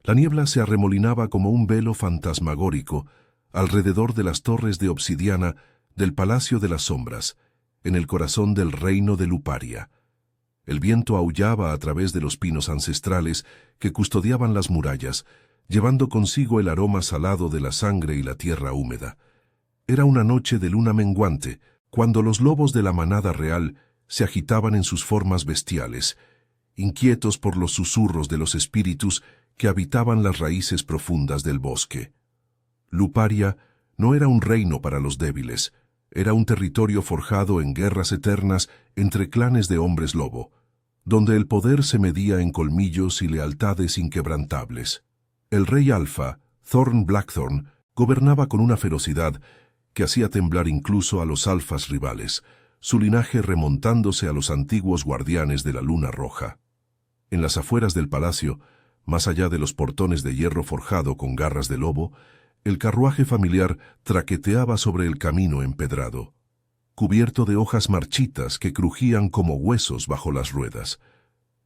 La niebla se arremolinaba como un velo fantasmagórico alrededor de las torres de obsidiana del Palacio de las Sombras, en el corazón del reino de Luparia. El viento aullaba a través de los pinos ancestrales que custodiaban las murallas, llevando consigo el aroma salado de la sangre y la tierra húmeda. Era una noche de luna menguante, cuando los lobos de la manada real se agitaban en sus formas bestiales, inquietos por los susurros de los espíritus que habitaban las raíces profundas del bosque. Luparia no era un reino para los débiles, era un territorio forjado en guerras eternas entre clanes de hombres lobo, donde el poder se medía en colmillos y lealtades inquebrantables. El rey Alfa, Thorn Blackthorn, gobernaba con una ferocidad que hacía temblar incluso a los alfas rivales, su linaje remontándose a los antiguos guardianes de la luna roja. En las afueras del palacio, más allá de los portones de hierro forjado con garras de lobo, el carruaje familiar traqueteaba sobre el camino empedrado, cubierto de hojas marchitas que crujían como huesos bajo las ruedas.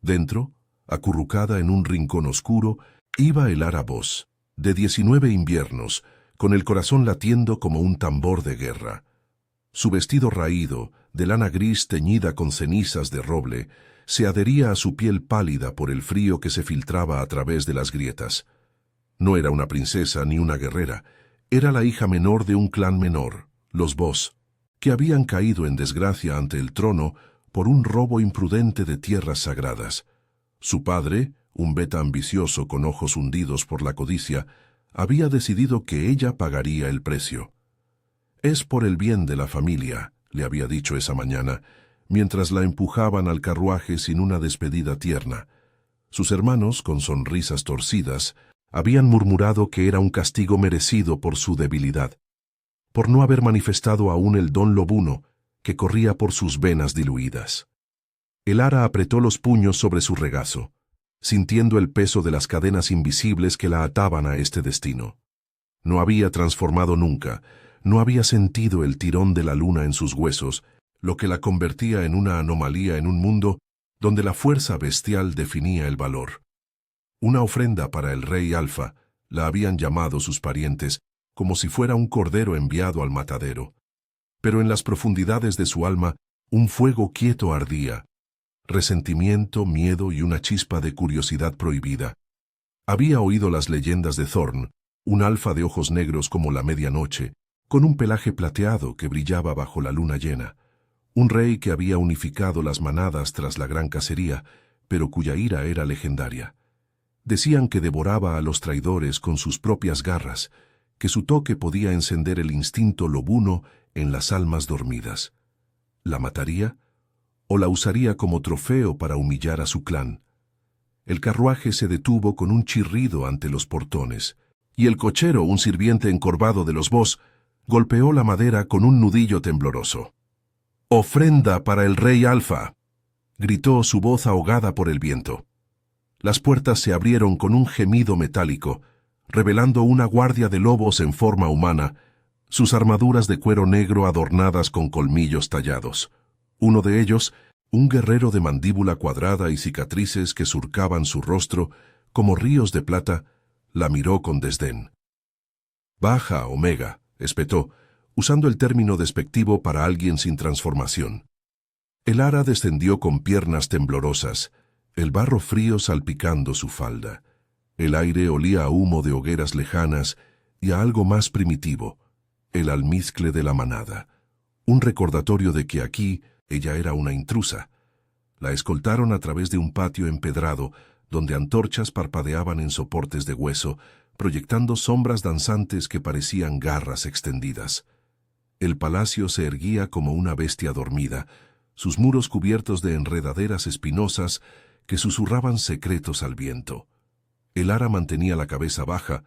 Dentro, acurrucada en un rincón oscuro, iba el Ara Voss, de 19 inviernos, con el corazón latiendo como un tambor de guerra. Su vestido raído, de lana gris teñida con cenizas de roble, se adhería a su piel pálida por el frío que se filtraba a través de las grietas. No era una princesa ni una guerrera, era la hija menor de un clan menor, los Voss, que habían caído en desgracia ante el trono por un robo imprudente de tierras sagradas. Su padre, un beta ambicioso con ojos hundidos por la codicia, había decidido que ella pagaría el precio. «Es por el bien de la familia», le había dicho esa mañana, mientras la empujaban al carruaje sin una despedida tierna. Sus hermanos, con sonrisas torcidas, habían murmurado que era un castigo merecido por su debilidad, por no haber manifestado aún el don lobuno que corría por sus venas diluidas. El Ara apretó los puños sobre su regazo, sintiendo el peso de las cadenas invisibles que la ataban a este destino. No había transformado nunca, no había sentido el tirón de la luna en sus huesos, lo que la convertía en una anomalía en un mundo donde la fuerza bestial definía el valor. Una ofrenda para el rey Alfa, la habían llamado sus parientes, como si fuera un cordero enviado al matadero. Pero en las profundidades de su alma, un fuego quieto ardía, resentimiento, miedo y una chispa de curiosidad prohibida. Había oído las leyendas de Thorn, un alfa de ojos negros como la medianoche, con un pelaje plateado que brillaba bajo la luna llena. Un rey que había unificado las manadas tras la gran cacería, pero cuya ira era legendaria. Decían que devoraba a los traidores con sus propias garras, que su toque podía encender el instinto lobuno en las almas dormidas. ¿La mataría? ¿O la usaría como trofeo para humillar a su clan? El carruaje se detuvo con un chirrido ante los portones, y el cochero, un sirviente encorvado de los Voss, golpeó la madera con un nudillo tembloroso. «¡Ofrenda para el rey Alfa!», gritó su voz ahogada por el viento. Las puertas se abrieron con un gemido metálico, revelando una guardia de lobos en forma humana, sus armaduras de cuero negro adornadas con colmillos tallados. Uno de ellos, un guerrero de mandíbula cuadrada y cicatrices que surcaban su rostro como ríos de plata, la miró con desdén. «Baja, Omega», espetó, usando el término despectivo para alguien sin transformación. El Ara descendió con piernas temblorosas, el barro frío salpicando su falda. El aire olía a humo de hogueras lejanas y a algo más primitivo, el almizcle de la manada, un recordatorio de que aquí ella era una intrusa. La escoltaron a través de un patio empedrado, donde antorchas parpadeaban en soportes de hueso, proyectando sombras danzantes que parecían garras extendidas. El palacio se erguía como una bestia dormida, sus muros cubiertos de enredaderas espinosas que susurraban secretos al viento. El Ara mantenía la cabeza baja,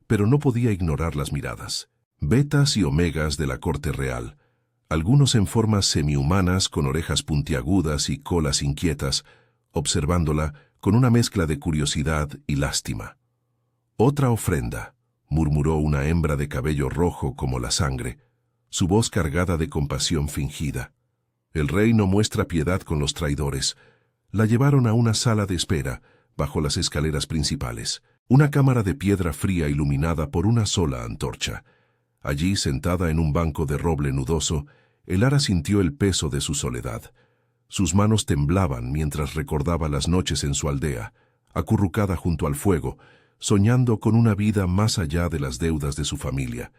pero no podía ignorar las miradas. Betas y omegas de la corte real, algunos en formas semihumanas con orejas puntiagudas y colas inquietas, observándola con una mezcla de curiosidad y lástima. «Otra ofrenda», murmuró una hembra de cabello rojo como la sangre, su voz cargada de compasión fingida. «El rey no muestra piedad con los traidores». La llevaron a una sala de espera, bajo las escaleras principales. Una cámara de piedra fría iluminada por una sola antorcha. Allí, sentada en un banco de roble nudoso, Elara sintió el peso de su soledad. Sus manos temblaban mientras recordaba las noches en su aldea, acurrucada junto al fuego, soñando con una vida más allá de las deudas de su familia.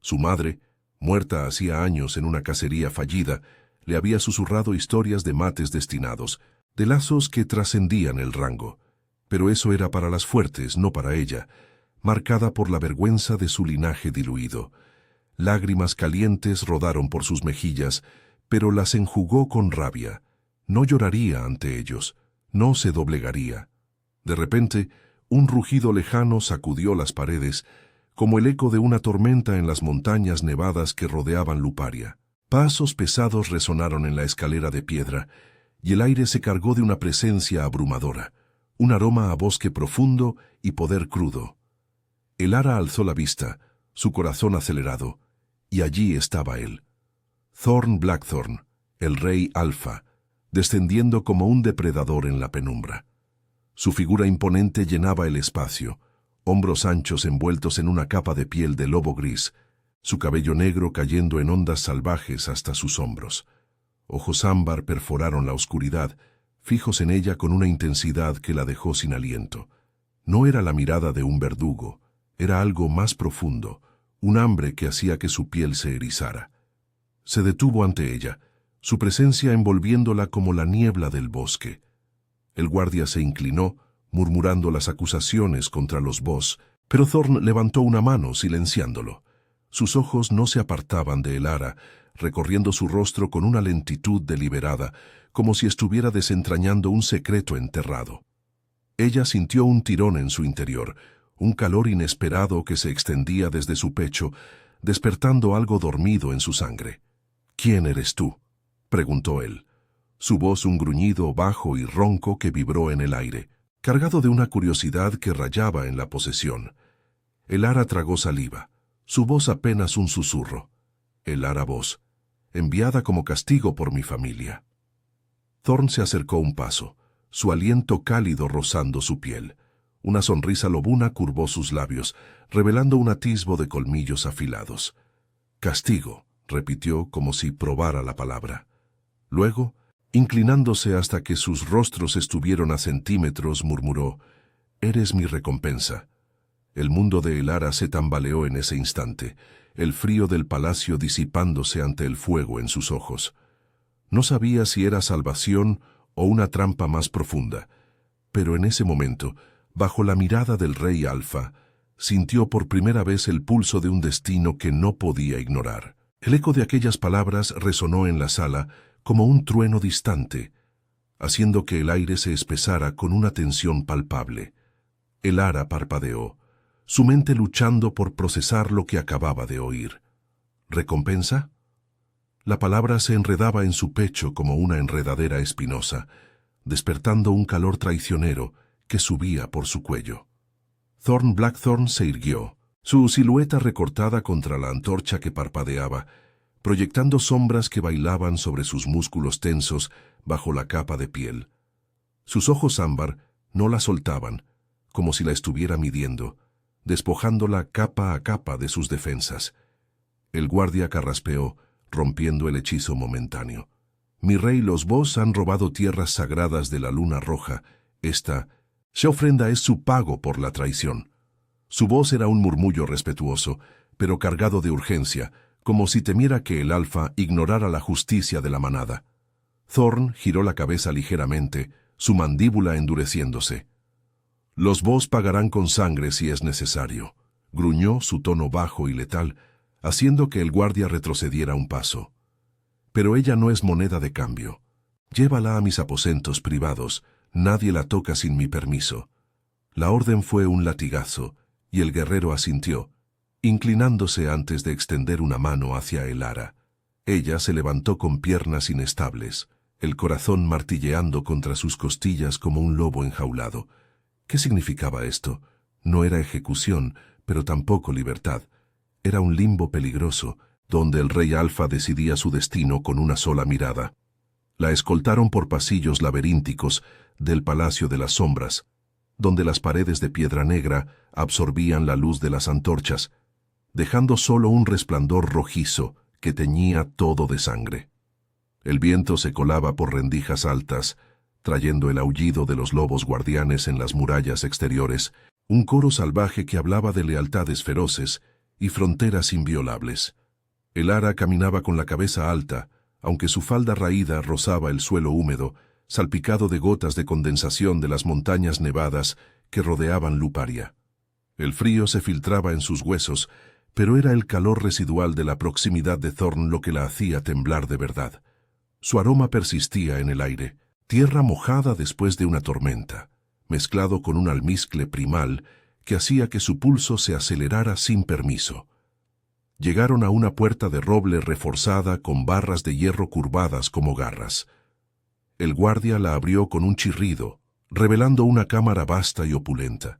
Su madre, muerta hacía años en una cacería fallida, le había susurrado historias de mates destinados, de lazos que trascendían el rango. Pero eso era para las fuertes, no para ella, marcada por la vergüenza de su linaje diluido. Lágrimas calientes rodaron por sus mejillas, pero las enjugó con rabia. No lloraría ante ellos, no se doblegaría. De repente, un rugido lejano sacudió las paredes, como el eco de una tormenta en las montañas nevadas que rodeaban Luparia. Pasos pesados resonaron en la escalera de piedra, y el aire se cargó de una presencia abrumadora, un aroma a bosque profundo y poder crudo. Elara alzó la vista, su corazón acelerado, y allí estaba él. Thorn Blackthorn, el rey Alfa, descendiendo como un depredador en la penumbra. Su figura imponente llenaba el espacio, hombros anchos envueltos en una capa de piel de lobo gris, su cabello negro cayendo en ondas salvajes hasta sus hombros. Ojos ámbar perforaron la oscuridad, fijos en ella con una intensidad que la dejó sin aliento. No era la mirada de un verdugo, era algo más profundo, un hambre que hacía que su piel se erizara. Se detuvo ante ella, su presencia envolviéndola como la niebla del bosque. El guardia se inclinó, murmurando las acusaciones contra los Voss, pero Thorn levantó una mano silenciándolo. Sus ojos no se apartaban de Elara, recorriendo su rostro con una lentitud deliberada, como si estuviera desentrañando un secreto enterrado. Ella sintió un tirón en su interior, un calor inesperado que se extendía desde su pecho, despertando algo dormido en su sangre. «¿Quién eres tú?», preguntó él. Su voz un gruñido bajo y ronco que vibró en el aire, cargado de una curiosidad que rayaba en la posesión. Elara tragó saliva, su voz apenas un susurro. Elara voz, enviada como castigo por mi familia. Thorn se acercó un paso, su aliento cálido rozando su piel. Una sonrisa lobuna curvó sus labios, revelando un atisbo de colmillos afilados. «Castigo», repitió como si probara la palabra. Luego, inclinándose hasta que sus rostros estuvieron a centímetros, murmuró: «Eres mi recompensa». El mundo de Elara se tambaleó en ese instante, el frío del palacio disipándose ante el fuego en sus ojos. No sabía si era salvación o una trampa más profunda, pero en ese momento, bajo la mirada del rey Alfa, sintió por primera vez el pulso de un destino que no podía ignorar. El eco de aquellas palabras resonó en la sala como un trueno distante, haciendo que el aire se espesara con una tensión palpable. Elara parpadeó, su mente luchando por procesar lo que acababa de oír. ¿Recompensa? La palabra se enredaba en su pecho como una enredadera espinosa, despertando un calor traicionero que subía por su cuello. Thorn Blackthorn se irguió, su silueta recortada contra la antorcha que parpadeaba, proyectando sombras que bailaban sobre sus músculos tensos bajo la capa de piel. Sus ojos ámbar no la soltaban, como si la estuviera midiendo, despojándola capa a capa de sus defensas. El guardia carraspeó, rompiendo el hechizo momentáneo. «Mi rey, los Voss han robado tierras sagradas de la luna roja. Esta ofrenda es su pago por la traición». Su voz era un murmullo respetuoso, pero cargado de urgencia, como si temiera que el Alfa ignorara la justicia de la manada. Thorn giró la cabeza ligeramente, su mandíbula endureciéndose. «Los Voss pagarán con sangre si es necesario», gruñó su tono bajo y letal, haciendo que el guardia retrocediera un paso. «Pero ella no es moneda de cambio. Llévala a mis aposentos privados, nadie la toca sin mi permiso». La orden fue un latigazo, y el guerrero asintió, inclinándose antes de extender una mano hacia Elara. Ella se levantó con piernas inestables, el corazón martilleando contra sus costillas como un lobo enjaulado. ¿Qué significaba esto? No era ejecución, pero tampoco libertad. Era un limbo peligroso, donde el rey Alfa decidía su destino con una sola mirada. La escoltaron por pasillos laberínticos del Palacio de las Sombras, donde las paredes de piedra negra absorbían la luz de las antorchas, dejando solo un resplandor rojizo que teñía todo de sangre. El viento se colaba por rendijas altas, trayendo el aullido de los lobos guardianes en las murallas exteriores, un coro salvaje que hablaba de lealtades feroces y fronteras inviolables. El ara caminaba con la cabeza alta, aunque su falda raída rozaba el suelo húmedo, salpicado de gotas de condensación de las montañas nevadas que rodeaban Luparia. El frío se filtraba en sus huesos, pero era el calor residual de la proximidad de Thorn lo que la hacía temblar de verdad. Su aroma persistía en el aire, tierra mojada después de una tormenta, mezclado con un almizcle primal que hacía que su pulso se acelerara sin permiso. Llegaron a una puerta de roble reforzada con barras de hierro curvadas como garras. El guardia la abrió con un chirrido, revelando una cámara vasta y opulenta,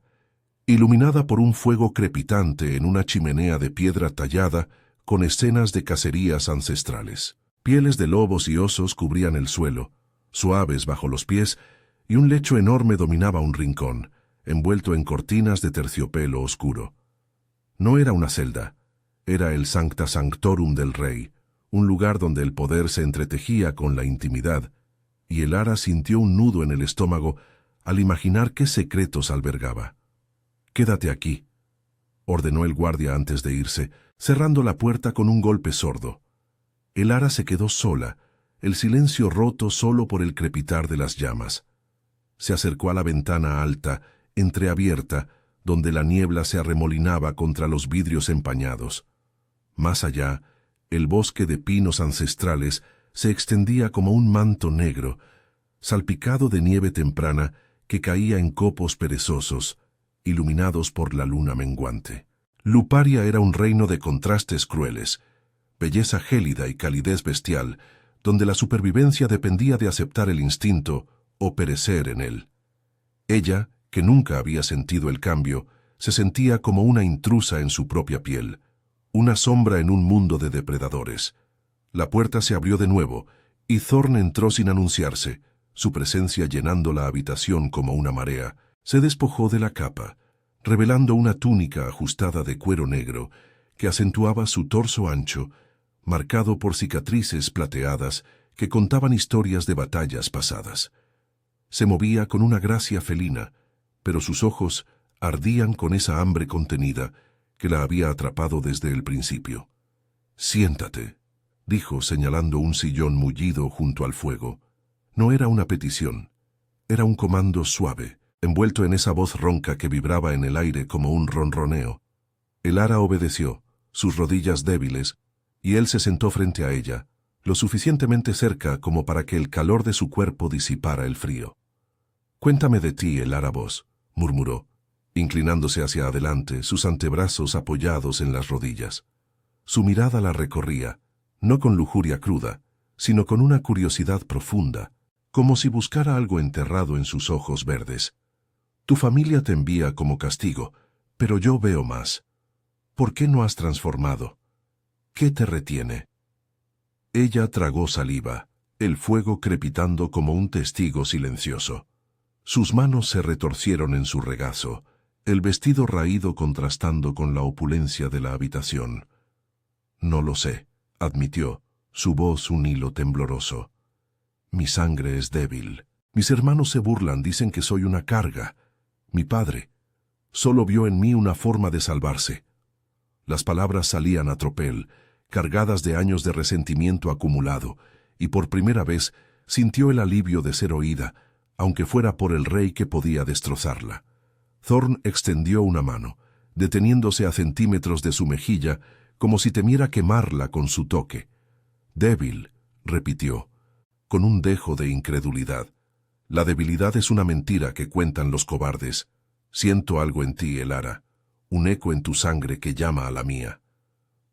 iluminada por un fuego crepitante en una chimenea de piedra tallada con escenas de cacerías ancestrales. Pieles de lobos y osos cubrían el suelo, suaves bajo los pies, y un lecho enorme dominaba un rincón, envuelto en cortinas de terciopelo oscuro. No era una celda, era el Sancta Sanctorum del rey, un lugar donde el poder se entretejía con la intimidad, y el ara sintió un nudo en el estómago al imaginar qué secretos albergaba. «Quédate aquí», ordenó el guardia antes de irse, cerrando la puerta con un golpe sordo. El ara se quedó sola, el silencio roto solo por el crepitar de las llamas. Se acercó a la ventana alta, entreabierta, donde la niebla se arremolinaba contra los vidrios empañados. Más allá, el bosque de pinos ancestrales se extendía como un manto negro, salpicado de nieve temprana que caía en copos perezosos, iluminados por la luna menguante. Luparia era un reino de contrastes crueles, belleza gélida y calidez bestial, donde la supervivencia dependía de aceptar el instinto o perecer en él. Ella, que nunca había sentido el cambio, se sentía como una intrusa en su propia piel, una sombra en un mundo de depredadores. La puerta se abrió de nuevo, y Thorn entró sin anunciarse, su presencia llenando la habitación como una marea. Se despojó de la capa, revelando una túnica ajustada de cuero negro que acentuaba su torso ancho, marcado por cicatrices plateadas que contaban historias de batallas pasadas. Se movía con una gracia felina, pero sus ojos ardían con esa hambre contenida que la había atrapado desde el principio. «Siéntate», dijo señalando un sillón mullido junto al fuego. No era una petición, era un comando suave, envuelto en esa voz ronca que vibraba en el aire como un ronroneo. El ara obedeció, sus rodillas débiles, y él se sentó frente a ella, lo suficientemente cerca como para que el calor de su cuerpo disipara el frío. «Cuéntame de ti, el ara voz», murmuró, inclinándose hacia adelante, sus antebrazos apoyados en las rodillas. Su mirada la recorría, no con lujuria cruda, sino con una curiosidad profunda, como si buscara algo enterrado en sus ojos verdes. «Tu familia te envía como castigo, pero yo veo más. ¿Por qué no has transformado? ¿Qué te retiene?» Ella tragó saliva, el fuego crepitando como un testigo silencioso. Sus manos se retorcieron en su regazo, el vestido raído contrastando con la opulencia de la habitación. «No lo sé», admitió, su voz un hilo tembloroso. «Mi sangre es débil. Mis hermanos se burlan, dicen que soy una carga. Mi padre solo vio en mí una forma de salvarse». Las palabras salían a tropel, cargadas de años de resentimiento acumulado, y por primera vez sintió el alivio de ser oída, aunque fuera por el rey que podía destrozarla. Thorn extendió una mano, deteniéndose a centímetros de su mejilla, como si temiera quemarla con su toque. «Débil», repitió, con un dejo de incredulidad. «La debilidad es una mentira que cuentan los cobardes. Siento algo en ti, Elara, un eco en tu sangre que llama a la mía».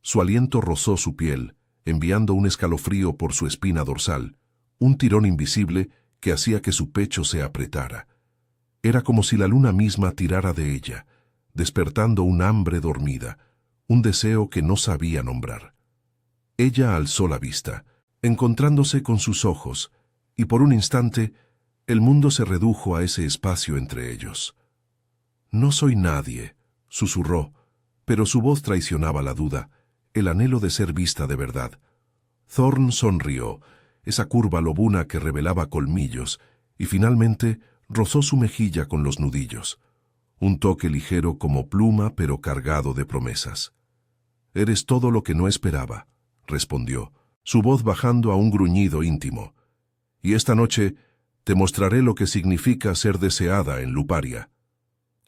Su aliento rozó su piel, enviando un escalofrío por su espina dorsal, un tirón invisible que hacía que su pecho se apretara. Era como si la luna misma tirara de ella, despertando un hambre dormida, un deseo que no sabía nombrar. Ella alzó la vista, encontrándose con sus ojos, y por un instante el mundo se redujo a ese espacio entre ellos. No soy nadie, susurró, pero su voz traicionaba la duda, el anhelo de ser vista de verdad. Thorn sonrió, esa curva lobuna que revelaba colmillos, y finalmente rozó su mejilla con los nudillos. Un toque ligero como pluma, pero cargado de promesas. «Eres todo lo que no esperaba», respondió, su voz bajando a un gruñido íntimo. «Y esta noche te mostraré lo que significa ser deseada en Luparia».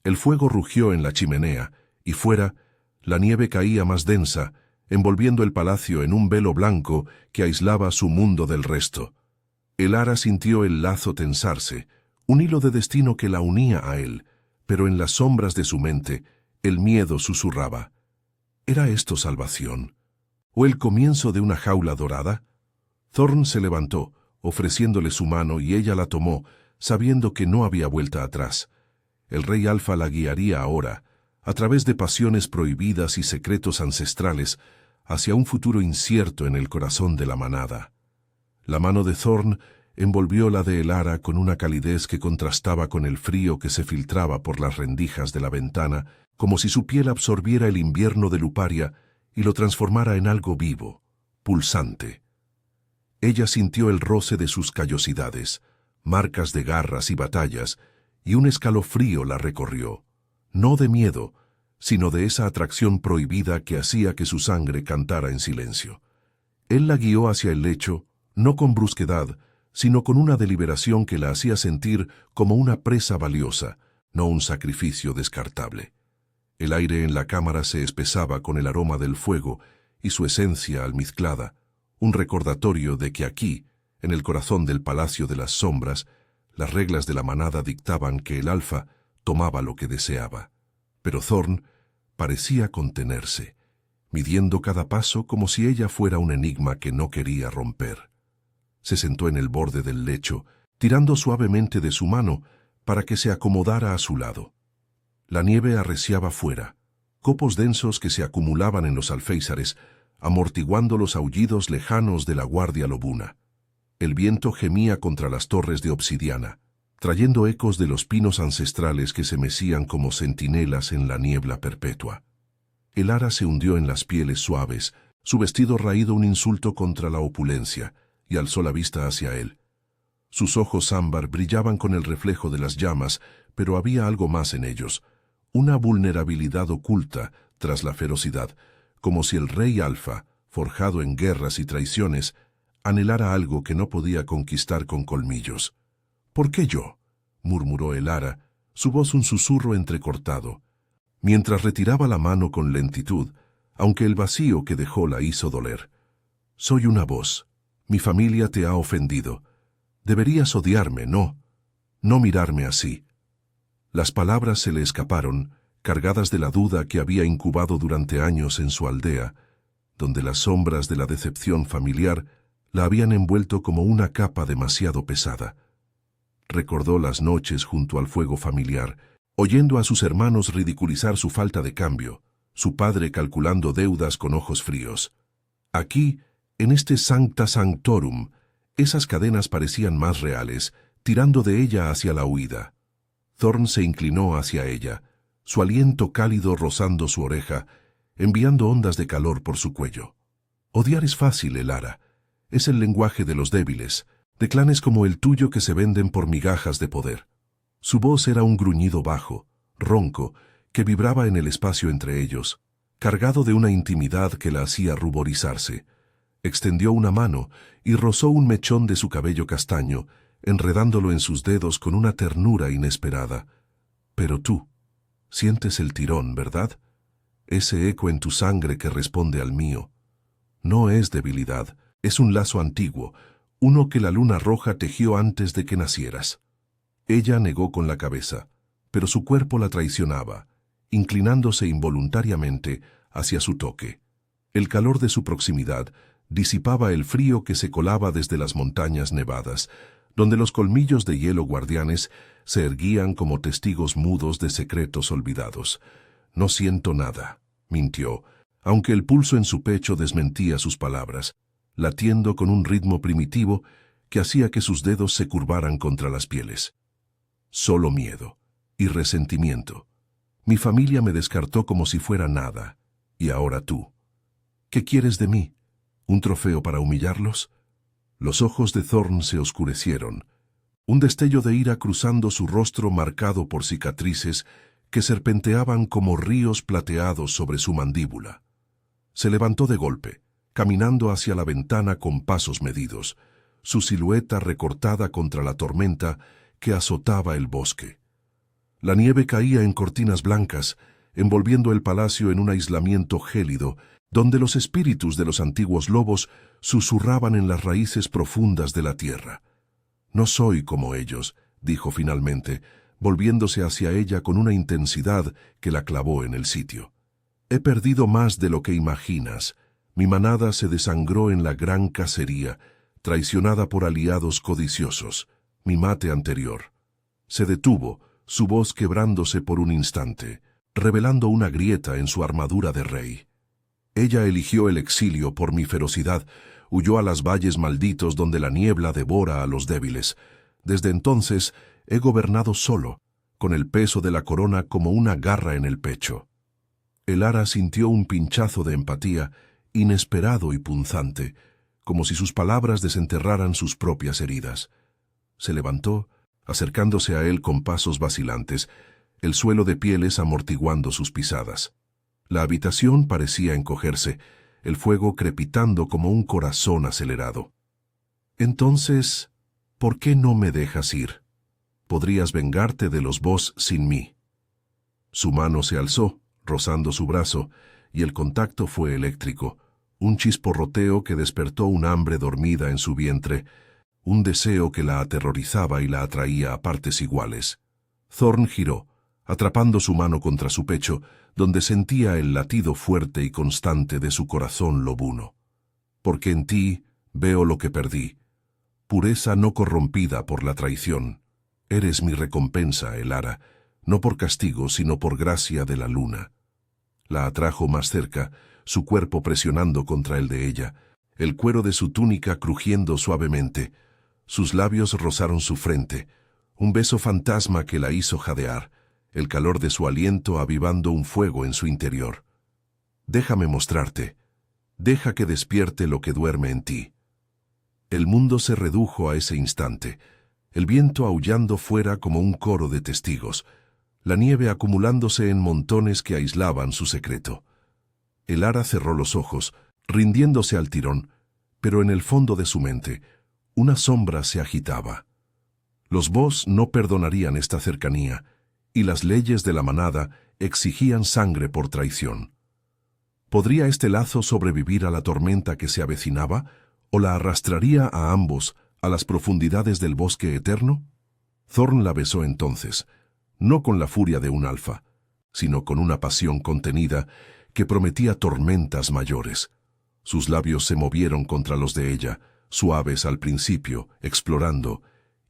El fuego rugió en la chimenea, y fuera, la nieve caía más densa, envolviendo el palacio en un velo blanco que aislaba su mundo del resto. Elara sintió el lazo tensarse, un hilo de destino que la unía a él, pero en las sombras de su mente, el miedo susurraba. ¿Era esto salvación? ¿O el comienzo de una jaula dorada? Thorn se levantó, ofreciéndole su mano, y ella la tomó, sabiendo que no había vuelta atrás. El rey Alfa la guiaría ahora, a través de pasiones prohibidas y secretos ancestrales, hacia un futuro incierto en el corazón de la manada. La mano de Thorn envolvió la de Elara con una calidez que contrastaba con el frío que se filtraba por las rendijas de la ventana, como si su piel absorbiera el invierno de Luparia y lo transformara en algo vivo, pulsante. Ella sintió el roce de sus callosidades, marcas de garras y batallas, y un escalofrío la recorrió, no de miedo, sino de esa atracción prohibida que hacía que su sangre cantara en silencio. Él la guió hacia el lecho, no con brusquedad, sino con una deliberación que la hacía sentir como una presa valiosa, no un sacrificio descartable. El aire en la cámara se espesaba con el aroma del fuego y su esencia almizclada, un recordatorio de que aquí, en el corazón del Palacio de las Sombras, las reglas de la manada dictaban que el Alfa tomaba lo que deseaba. Pero Thorn parecía contenerse, midiendo cada paso como si ella fuera un enigma que no quería romper. Se sentó en el borde del lecho, tirando suavemente de su mano para que se acomodara a su lado. La nieve arreciaba fuera, copos densos que se acumulaban en los alféizares, amortiguando los aullidos lejanos de la guardia lobuna. El viento gemía contra las torres de obsidiana, trayendo ecos de los pinos ancestrales que se mecían como centinelas en la niebla perpetua. Elara se hundió en las pieles suaves, su vestido raído un insulto contra la opulencia, y alzó la vista hacia él. Sus ojos ámbar brillaban con el reflejo de las llamas, pero había algo más en ellos, una vulnerabilidad oculta tras la ferocidad, como si el rey Alfa, forjado en guerras y traiciones, anhelara algo que no podía conquistar con colmillos. «¿Por qué yo?», murmuró Elara, su voz un susurro entrecortado, mientras retiraba la mano con lentitud, aunque el vacío que dejó la hizo doler. «Soy una voz. Mi familia te ha ofendido. Deberías odiarme, no mirarme así». Las palabras se le escaparon, cargadas de la duda que había incubado durante años en su aldea, donde las sombras de la decepción familiar la habían envuelto como una capa demasiado pesada. Recordó las noches junto al fuego familiar, oyendo a sus hermanos ridiculizar su falta de cambio, su padre calculando deudas con ojos fríos. Aquí, en este Sancta Sanctorum, esas cadenas parecían más reales, tirando de ella hacia la huida. Thorn se inclinó hacia ella, su aliento cálido rozando su oreja, enviando ondas de calor por su cuello. Odiar es fácil, Elara. Es el lenguaje de los débiles, de clanes como el tuyo que se venden por migajas de poder. Su voz era un gruñido bajo, ronco, que vibraba en el espacio entre ellos, cargado de una intimidad que la hacía ruborizarse. Extendió una mano y rozó un mechón de su cabello castaño, enredándolo en sus dedos con una ternura inesperada. «Pero tú, sientes el tirón, ¿verdad? Ese eco en tu sangre que responde al mío. No es debilidad, es un lazo antiguo, uno que la luna roja tejió antes de que nacieras». Ella negó con la cabeza, pero su cuerpo la traicionaba, inclinándose involuntariamente hacia su toque. El calor de su proximidad disipaba el frío que se colaba desde las montañas nevadas, donde los colmillos de hielo guardianes se erguían como testigos mudos de secretos olvidados. «No siento nada», mintió, aunque el pulso en su pecho desmentía sus palabras, latiendo con un ritmo primitivo que hacía que sus dedos se curvaran contra las pieles. «Solo miedo y resentimiento. Mi familia me descartó como si fuera nada. Y ahora tú. ¿Qué quieres de mí? ¿Un trofeo para humillarlos? Los ojos de Thorn se oscurecieron. Un destello de ira cruzando su rostro marcado por cicatrices que serpenteaban como ríos plateados sobre su mandíbula. Se levantó de golpe, caminando hacia la ventana con pasos medidos, su silueta recortada contra la tormenta que azotaba el bosque. La nieve caía en cortinas blancas, envolviendo el palacio en un aislamiento gélido, donde los espíritus de los antiguos lobos susurraban en las raíces profundas de la tierra. «No soy como ellos», dijo finalmente, volviéndose hacia ella con una intensidad que la clavó en el sitio. «He perdido más de lo que imaginas. Mi manada se desangró en la gran cacería, traicionada por aliados codiciosos. Mi mate anterior». Se detuvo, su voz quebrándose por un instante, revelando una grieta en su armadura de rey. Ella eligió el exilio por mi ferocidad, huyó a los valles malditos donde la niebla devora a los débiles. Desde entonces he gobernado solo, con el peso de la corona como una garra en el pecho. Elara sintió un pinchazo de empatía, inesperado y punzante, como si sus palabras desenterraran sus propias heridas. Se levantó, acercándose a él con pasos vacilantes, el suelo de pieles amortiguando sus pisadas. La habitación parecía encogerse, el fuego crepitando como un corazón acelerado. «Entonces, ¿por qué no me dejas ir? Podrías vengarte de los Vos sin mí». Su mano se alzó, rozando su brazo, y el contacto fue eléctrico, un chisporroteo que despertó un hambre dormida en su vientre, un deseo que la aterrorizaba y la atraía a partes iguales. Thorn giró, atrapando su mano contra su pecho, donde sentía el latido fuerte y constante de su corazón lobuno. «Porque en ti veo lo que perdí, pureza no corrompida por la traición. Eres mi recompensa, Elara, no por castigo, sino por gracia de la luna». La atrajo más cerca, su cuerpo presionando contra el de ella, el cuero de su túnica crujiendo suavemente. Sus labios rozaron su frente, un beso fantasma que la hizo jadear, el calor de su aliento avivando un fuego en su interior. «Déjame mostrarte. Deja que despierte lo que duerme en ti». El mundo se redujo a ese instante, el viento aullando fuera como un coro de testigos, la nieve acumulándose en montones que aislaban su secreto. Elara cerró los ojos, rindiéndose al tirón, pero en el fondo de su mente, una sombra se agitaba. Los Vos no perdonarían esta cercanía, y las leyes de la manada exigían sangre por traición. ¿Podría este lazo sobrevivir a la tormenta que se avecinaba, o la arrastraría a ambos a las profundidades del bosque eterno? Thorn la besó entonces, no con la furia de un alfa, sino con una pasión contenida que prometía tormentas mayores. Sus labios se movieron contra los de ella, suaves al principio, explorando,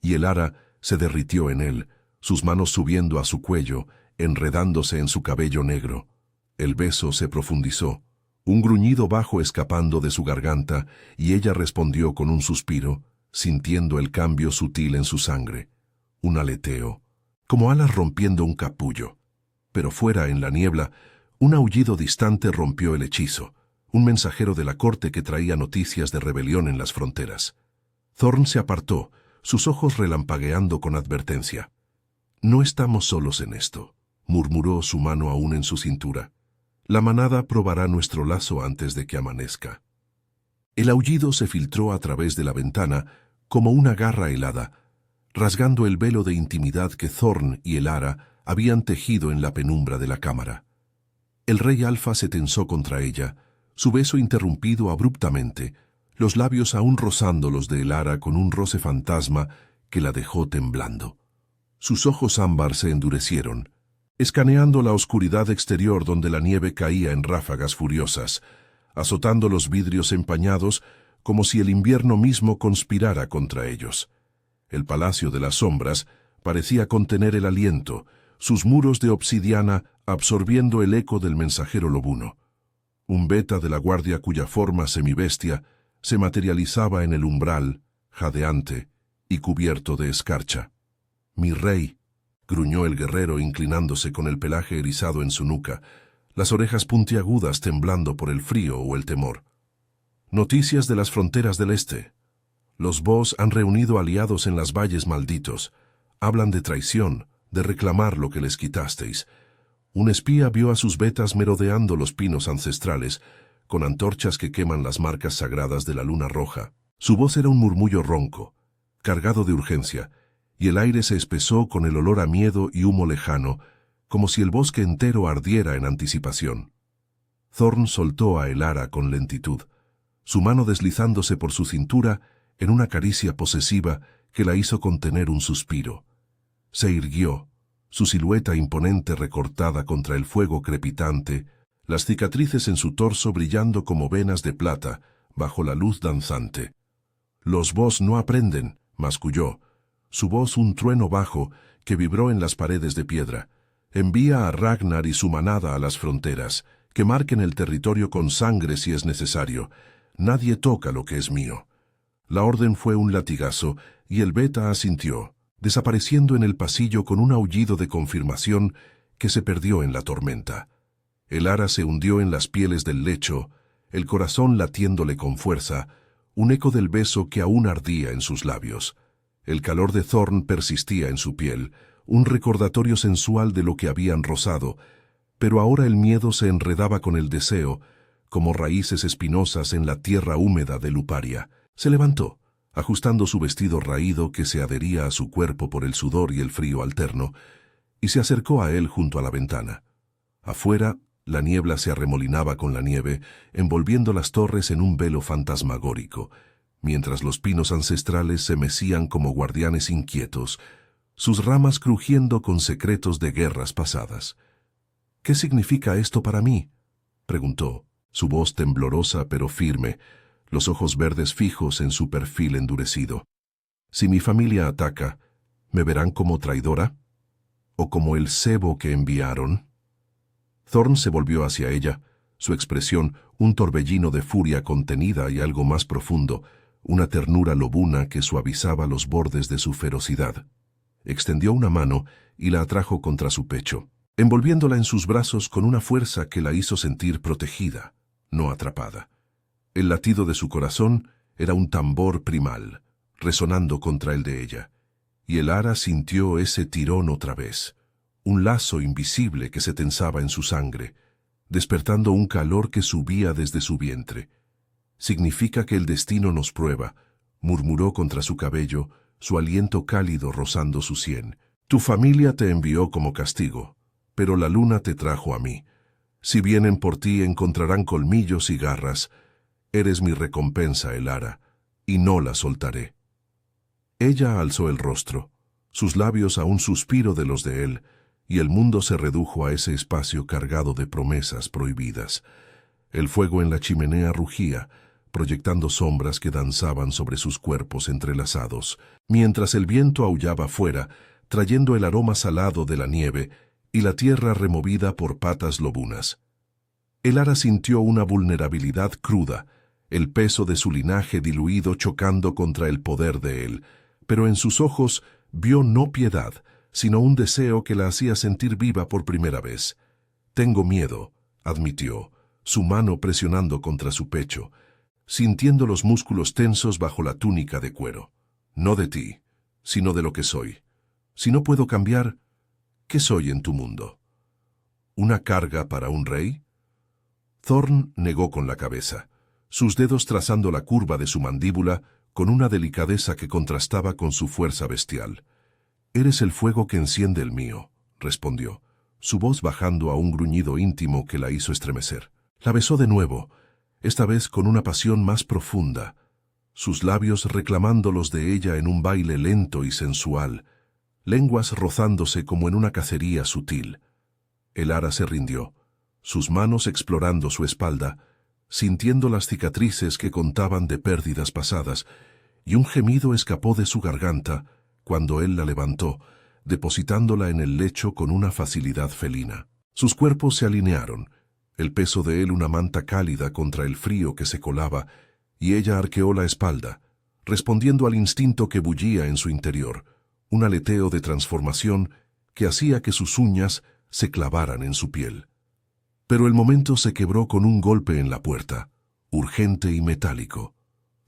y Elara se derritió en él, sus manos subiendo a su cuello, enredándose en su cabello negro. El beso se profundizó, un gruñido bajo escapando de su garganta, y ella respondió con un suspiro, sintiendo el cambio sutil en su sangre. Un aleteo, como alas rompiendo un capullo. Pero fuera, en la niebla, un aullido distante rompió el hechizo, un mensajero de la corte que traía noticias de rebelión en las fronteras. Thorn se apartó, sus ojos relampagueando con advertencia. «No estamos solos en esto», murmuró, su mano aún en su cintura. «La manada probará nuestro lazo antes de que amanezca». El aullido se filtró a través de la ventana como una garra helada, rasgando el velo de intimidad que Thorn y Elara habían tejido en la penumbra de la cámara. El rey Alfa se tensó contra ella, su beso interrumpido abruptamente, los labios aún rozando los de Elara con un roce fantasma que la dejó temblando. Sus ojos ámbar se endurecieron, escaneando la oscuridad exterior donde la nieve caía en ráfagas furiosas, azotando los vidrios empañados como si el invierno mismo conspirara contra ellos. El Palacio de las Sombras parecía contener el aliento, sus muros de obsidiana absorbiendo el eco del mensajero lobuno. Un beta de la guardia cuya forma semibestia se materializaba en el umbral, jadeante y cubierto de escarcha. «Mi rey», gruñó el guerrero inclinándose con el pelaje erizado en su nuca, las orejas puntiagudas temblando por el frío o el temor. Noticias de las fronteras del este. Los Vos han reunido aliados en las valles malditos. Hablan de traición, de reclamar lo que les quitasteis. Un espía vio a sus betas merodeando los pinos ancestrales, con antorchas que queman las marcas sagradas de la luna roja. Su voz era un murmullo ronco, cargado de urgencia, y el aire se espesó con el olor a miedo y humo lejano, como si el bosque entero ardiera en anticipación. Thorn soltó a Elara con lentitud, su mano deslizándose por su cintura en una caricia posesiva que la hizo contener un suspiro. Se irguió, su silueta imponente recortada contra el fuego crepitante, las cicatrices en su torso brillando como venas de plata bajo la luz danzante. «Los Vos no aprenden», masculló, su voz un trueno bajo que vibró en las paredes de piedra. «Envía a Ragnar y su manada a las fronteras, que marquen el territorio con sangre si es necesario. Nadie toca lo que es mío». La orden fue un latigazo y el beta asintió, desapareciendo en el pasillo con un aullido de confirmación que se perdió en la tormenta. Elara se hundió en las pieles del lecho, el corazón latiéndole con fuerza, un eco del beso que aún ardía en sus labios. El calor de Thorn persistía en su piel, un recordatorio sensual de lo que habían rozado, pero ahora el miedo se enredaba con el deseo, como raíces espinosas en la tierra húmeda de Luparia. Se levantó, ajustando su vestido raído que se adhería a su cuerpo por el sudor y el frío alterno, y se acercó a él junto a la ventana. Afuera, la niebla se arremolinaba con la nieve, envolviendo las torres en un velo fantasmagórico, mientras los pinos ancestrales se mecían como guardianes inquietos, sus ramas crujiendo con secretos de guerras pasadas. «¿Qué significa esto para mí?», preguntó, su voz temblorosa pero firme, los ojos verdes fijos en su perfil endurecido. «Si mi familia ataca, ¿me verán como traidora? ¿O como el cebo que enviaron?» Thorn se volvió hacia ella, su expresión un torbellino de furia contenida y algo más profundo, una ternura lobuna que suavizaba los bordes de su ferocidad. Extendió una mano y la atrajo contra su pecho, envolviéndola en sus brazos con una fuerza que la hizo sentir protegida, no atrapada. El latido de su corazón era un tambor primal, resonando contra el de ella, y Elara sintió ese tirón otra vez, un lazo invisible que se tensaba en su sangre, despertando un calor que subía desde su vientre. «Significa que el destino nos prueba», murmuró contra su cabello, su aliento cálido rozando su sien. «Tu familia te envió como castigo, pero la luna te trajo a mí. Si vienen por ti encontrarán colmillos y garras. Eres mi recompensa, Elara, y no la soltaré». Ella alzó el rostro, sus labios a un suspiro de los de él, y el mundo se redujo a ese espacio cargado de promesas prohibidas. El fuego en la chimenea rugía, proyectando sombras que danzaban sobre sus cuerpos entrelazados, mientras el viento aullaba fuera, trayendo el aroma salado de la nieve y la tierra removida por patas lobunas. Elara sintió una vulnerabilidad cruda, el peso de su linaje diluido chocando contra el poder de él, pero en sus ojos vio no piedad, sino un deseo que la hacía sentir viva por primera vez. «Tengo miedo», admitió, su mano presionando contra su pecho, sintiendo los músculos tensos bajo la túnica de cuero. «No de ti, sino de lo que soy. Si no puedo cambiar, ¿qué soy en tu mundo? ¿Una carga para un rey?» Thorn negó con la cabeza, sus dedos trazando la curva de su mandíbula con una delicadeza que contrastaba con su fuerza bestial. «Eres el fuego que enciende el mío», respondió, su voz bajando a un gruñido íntimo que la hizo estremecer. La besó de nuevo, esta vez con una pasión más profunda, sus labios reclamando los de ella en un baile lento y sensual, lenguas rozándose como en una cacería sutil. Elara se rindió, sus manos explorando su espalda, sintiendo las cicatrices que contaban de pérdidas pasadas, y un gemido escapó de su garganta cuando él la levantó, depositándola en el lecho con una facilidad felina. Sus cuerpos se alinearon, el peso de él una manta cálida contra el frío que se colaba, y ella arqueó la espalda, respondiendo al instinto que bullía en su interior, un aleteo de transformación que hacía que sus uñas se clavaran en su piel. Pero el momento se quebró con un golpe en la puerta, urgente y metálico.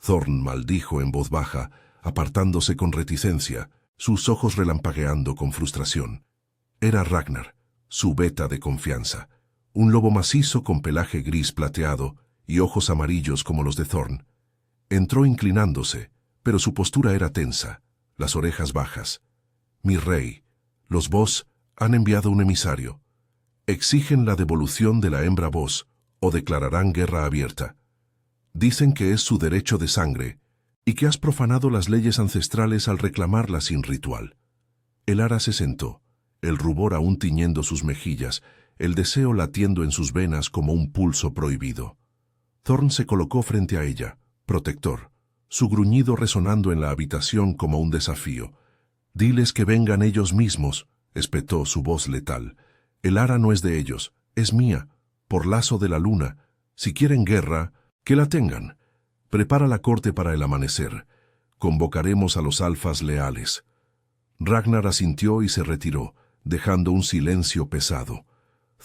Thorn maldijo en voz baja, apartándose con reticencia, sus ojos relampagueando con frustración. Era Ragnar, su beta de confianza, un lobo macizo con pelaje gris plateado y ojos amarillos como los de Thorn. Entró inclinándose, pero su postura era tensa, las orejas bajas. «Mi rey, los Voss han enviado un emisario. Exigen la devolución de la hembra Voss o declararán guerra abierta. Dicen que es su derecho de sangre y que has profanado las leyes ancestrales al reclamarla sin ritual». Elara se sentó, el rubor aún tiñendo sus mejillas, el deseo latiendo en sus venas como un pulso prohibido. Thorn se colocó frente a ella, protector, su gruñido resonando en la habitación como un desafío. «Diles que vengan ellos mismos», espetó su voz letal. «Elara no es de ellos, es mía, por lazo de la luna. Si quieren guerra, que la tengan. Prepara la corte para el amanecer. Convocaremos a los alfas leales». Ragnar asintió y se retiró, dejando un silencio pesado.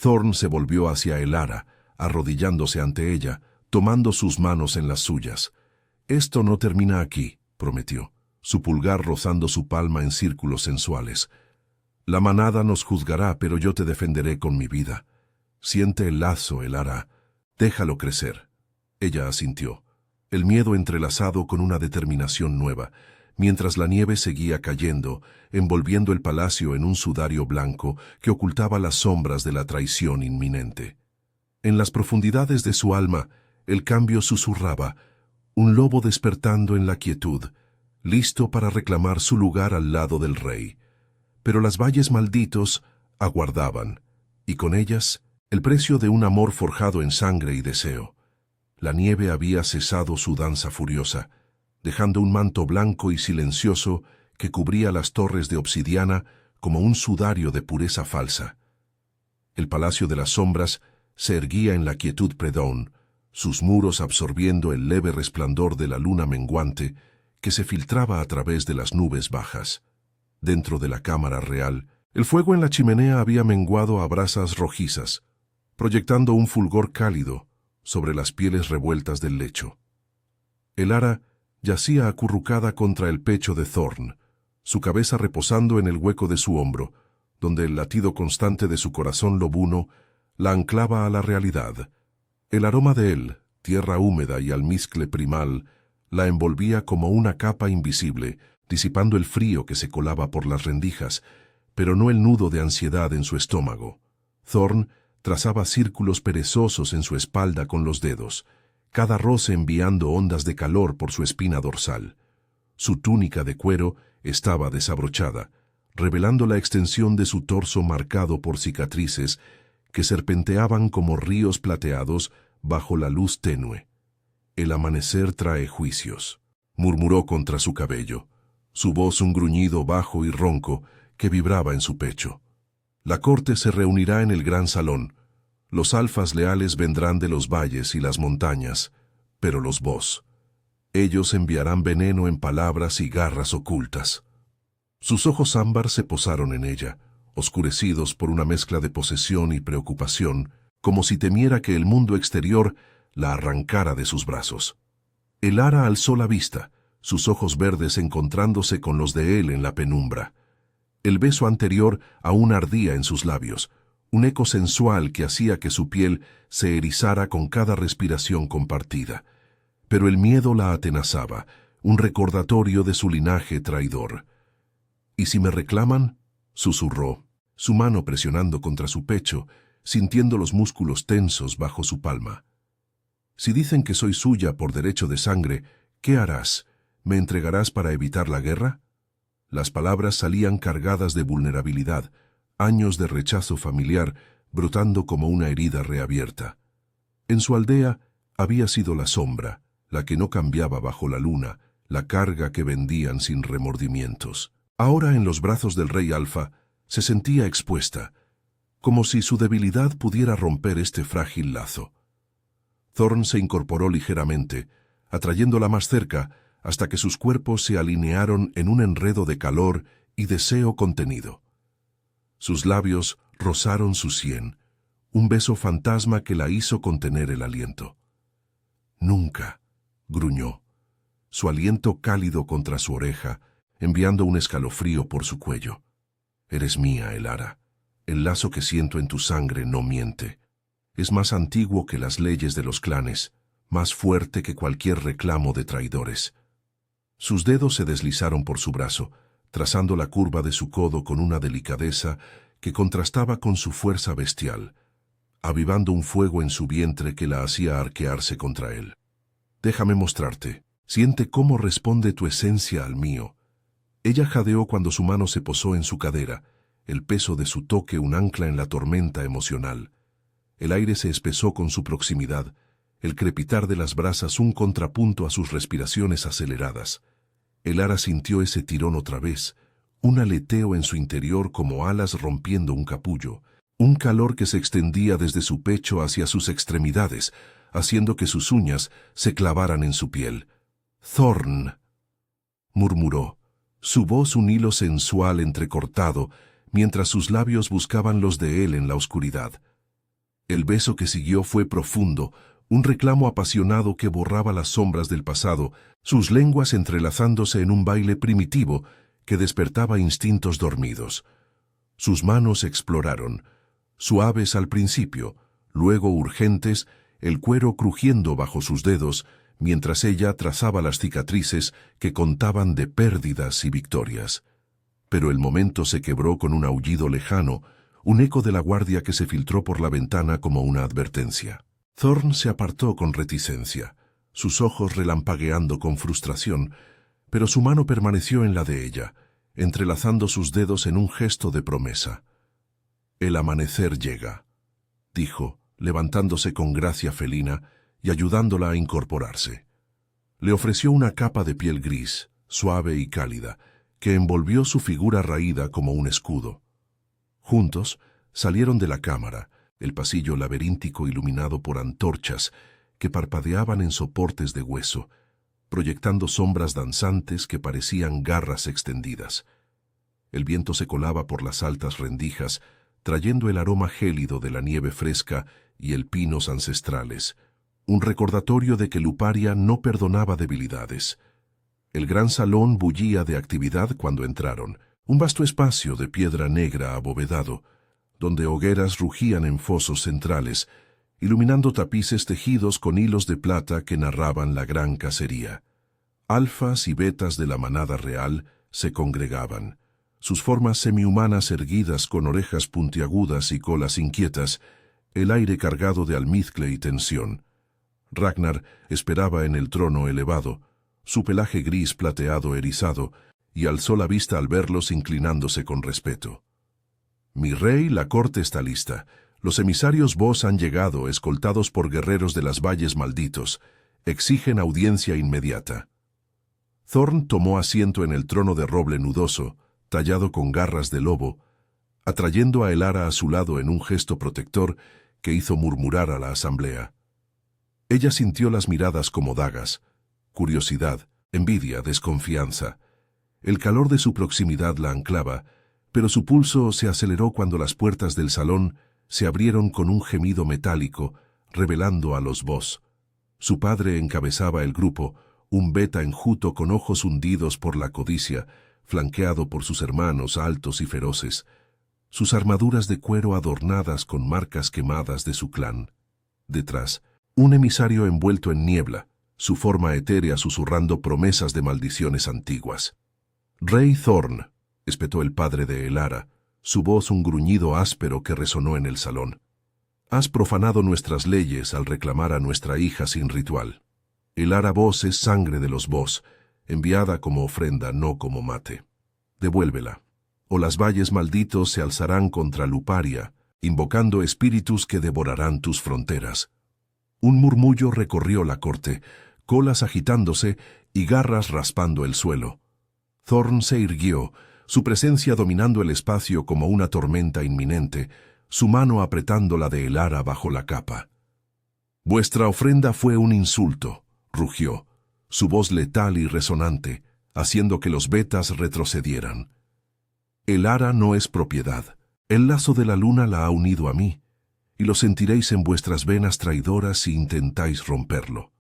Thorn se volvió hacia Elara, arrodillándose ante ella, tomando sus manos en las suyas. «Esto no termina aquí», prometió, su pulgar rozando su palma en círculos sensuales. «La manada nos juzgará, pero yo te defenderé con mi vida. Siente el lazo, Elara. Déjalo crecer». Ella asintió, el miedo entrelazado con una determinación nueva, mientras la nieve seguía cayendo, envolviendo el palacio en un sudario blanco que ocultaba las sombras de la traición inminente. En las profundidades de su alma, el cambio susurraba, un lobo despertando en la quietud, listo para reclamar su lugar al lado del rey. Pero las valles malditos aguardaban, y con ellas el precio de un amor forjado en sangre y deseo. La nieve había cesado su danza furiosa, dejando un manto blanco y silencioso que cubría las torres de obsidiana como un sudario de pureza falsa. El Palacio de las Sombras se erguía en la quietud predawn, sus muros absorbiendo el leve resplandor de la luna menguante que se filtraba a través de las nubes bajas. Dentro de la cámara real, el fuego en la chimenea había menguado a brasas rojizas, proyectando un fulgor cálido sobre las pieles revueltas del lecho. Elara yacía acurrucada contra el pecho de Thorn, su cabeza reposando en el hueco de su hombro, donde el latido constante de su corazón lobuno la anclaba a la realidad. El aroma de él, tierra húmeda y almizcle primal, la envolvía como una capa invisible, disipando el frío que se colaba por las rendijas, pero no el nudo de ansiedad en su estómago. Thorn trazaba círculos perezosos en su espalda con los dedos, cada roce enviando ondas de calor por su espina dorsal. Su túnica de cuero estaba desabrochada, revelando la extensión de su torso marcado por cicatrices que serpenteaban como ríos plateados bajo la luz tenue. «El amanecer trae juicios», murmuró contra su cabello, su voz un gruñido bajo y ronco que vibraba en su pecho. «La corte se reunirá en el gran salón. Los alfas leales vendrán de los valles y las montañas, pero los Voss. Ellos enviarán veneno en palabras y garras ocultas». Sus ojos ámbar se posaron en ella, oscurecidos por una mezcla de posesión y preocupación, como si temiera que el mundo exterior la arrancara de sus brazos. Elara alzó la vista, sus ojos verdes encontrándose con los de él en la penumbra. El beso anterior aún ardía en sus labios, un eco sensual que hacía que su piel se erizara con cada respiración compartida. Pero el miedo la atenazaba, un recordatorio de su linaje traidor. «¿Y si me reclaman?», susurró, su mano presionando contra su pecho, sintiendo los músculos tensos bajo su palma. «Si dicen que soy suya por derecho de sangre, ¿qué harás? ¿Me entregarás para evitar la guerra?». Las palabras salían cargadas de vulnerabilidad, años de rechazo familiar brotando como una herida reabierta. En su aldea había sido la sombra, la que no cambiaba bajo la luna, la carga que vendían sin remordimientos. Ahora en los brazos del rey Alfa se sentía expuesta, como si su debilidad pudiera romper este frágil lazo. Thorn se incorporó ligeramente, atrayéndola más cerca hasta que sus cuerpos se alinearon en un enredo de calor y deseo contenido. Sus labios rozaron su sien, un beso fantasma que la hizo contener el aliento. «Nunca», gruñó, su aliento cálido contra su oreja, enviando un escalofrío por su cuello. «Eres mía, Elara. El lazo que siento en tu sangre no miente. Es más antiguo que las leyes de los clanes, más fuerte que cualquier reclamo de traidores». Sus dedos se deslizaron por su brazo, trazando la curva de su codo con una delicadeza que contrastaba con su fuerza bestial, avivando un fuego en su vientre que la hacía arquearse contra él. «Déjame mostrarte. Siente cómo responde tu esencia al mío». Ella jadeó cuando su mano se posó en su cadera, el peso de su toque un ancla en la tormenta emocional. El aire se espesó con su proximidad, el crepitar de las brasas un contrapunto a sus respiraciones aceleradas. Elara sintió ese tirón otra vez, un aleteo en su interior como alas rompiendo un capullo, un calor que se extendía desde su pecho hacia sus extremidades, haciendo que sus uñas se clavaran en su piel. «Thorn», murmuró, su voz un hilo sensual entrecortado, mientras sus labios buscaban los de él en la oscuridad. El beso que siguió fue profundo, un reclamo apasionado que borraba las sombras del pasado, sus lenguas entrelazándose en un baile primitivo que despertaba instintos dormidos. Sus manos exploraron, suaves al principio, luego urgentes, el cuero crujiendo bajo sus dedos, mientras ella trazaba las cicatrices que contaban de pérdidas y victorias. Pero el momento se quebró con un aullido lejano, un eco de la guardia que se filtró por la ventana como una advertencia. Thorn se apartó con reticencia, sus ojos relampagueando con frustración, pero su mano permaneció en la de ella, entrelazando sus dedos en un gesto de promesa. «El amanecer llega», dijo, levantándose con gracia felina y ayudándola a incorporarse. Le ofreció una capa de piel gris, suave y cálida, que envolvió su figura raída como un escudo. Juntos salieron de la cámara, el pasillo laberíntico iluminado por antorchas que parpadeaban en soportes de hueso, proyectando sombras danzantes que parecían garras extendidas. El viento se colaba por las altas rendijas, trayendo el aroma gélido de la nieve fresca y el pinos ancestrales, un recordatorio de que Luparia no perdonaba debilidades. El gran salón bullía de actividad cuando entraron, un vasto espacio de piedra negra abovedado, donde hogueras rugían en fosos centrales, iluminando tapices tejidos con hilos de plata que narraban la gran cacería. Alfas y betas de la manada real se congregaban, sus formas semihumanas erguidas con orejas puntiagudas y colas inquietas, el aire cargado de almizcle y tensión. Ragnar esperaba en el trono elevado, su pelaje gris plateado erizado, y alzó la vista al verlos inclinándose con respeto. «Mi rey, la corte está lista. Los emisarios vos han llegado, escoltados por guerreros de las valles malditos. Exigen audiencia inmediata». Thorn tomó asiento en el trono de roble nudoso, tallado con garras de lobo, atrayendo a Elara a su lado en un gesto protector que hizo murmurar a la asamblea. Ella sintió las miradas como dagas, curiosidad, envidia, desconfianza. El calor de su proximidad la anclaba, pero su pulso se aceleró cuando las puertas del salón se abrieron con un gemido metálico, revelando a los Vos. Su padre encabezaba el grupo, un beta enjuto con ojos hundidos por la codicia, flanqueado por sus hermanos altos y feroces, sus armaduras de cuero adornadas con marcas quemadas de su clan. Detrás, un emisario envuelto en niebla, su forma etérea susurrando promesas de maldiciones antiguas. «Rey Thorn», espetó el padre de Elara, su voz un gruñido áspero que resonó en el salón. «Has profanado nuestras leyes al reclamar a nuestra hija sin ritual. Elara Vos es sangre de los Vos, enviada como ofrenda, no como mate. Devuélvela, o las valles malditos se alzarán contra Luparia, invocando espíritus que devorarán tus fronteras». Un murmullo recorrió la corte, colas agitándose y garras raspando el suelo. Thorn se irguió, su presencia dominando el espacio como una tormenta inminente, su mano apretando la de Elara bajo la capa. «Vuestra ofrenda fue un insulto», rugió, su voz letal y resonante, haciendo que los betas retrocedieran. «Elara no es propiedad, El lazo de la luna la ha unido a mí, y lo sentiréis en vuestras venas traidoras si intentáis romperlo.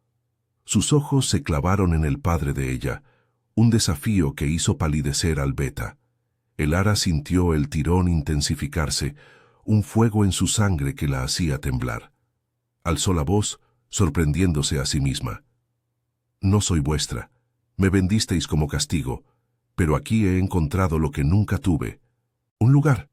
Sus ojos se clavaron en el padre de ella, un desafío que hizo palidecer al Beta. El ara sintió el tirón intensificarse, un fuego en su sangre que la hacía temblar. Alzó la voz, sorprendiéndose a sí misma. No soy vuestra, me vendisteis como castigo, pero aquí he encontrado lo que nunca tuve, un lugar.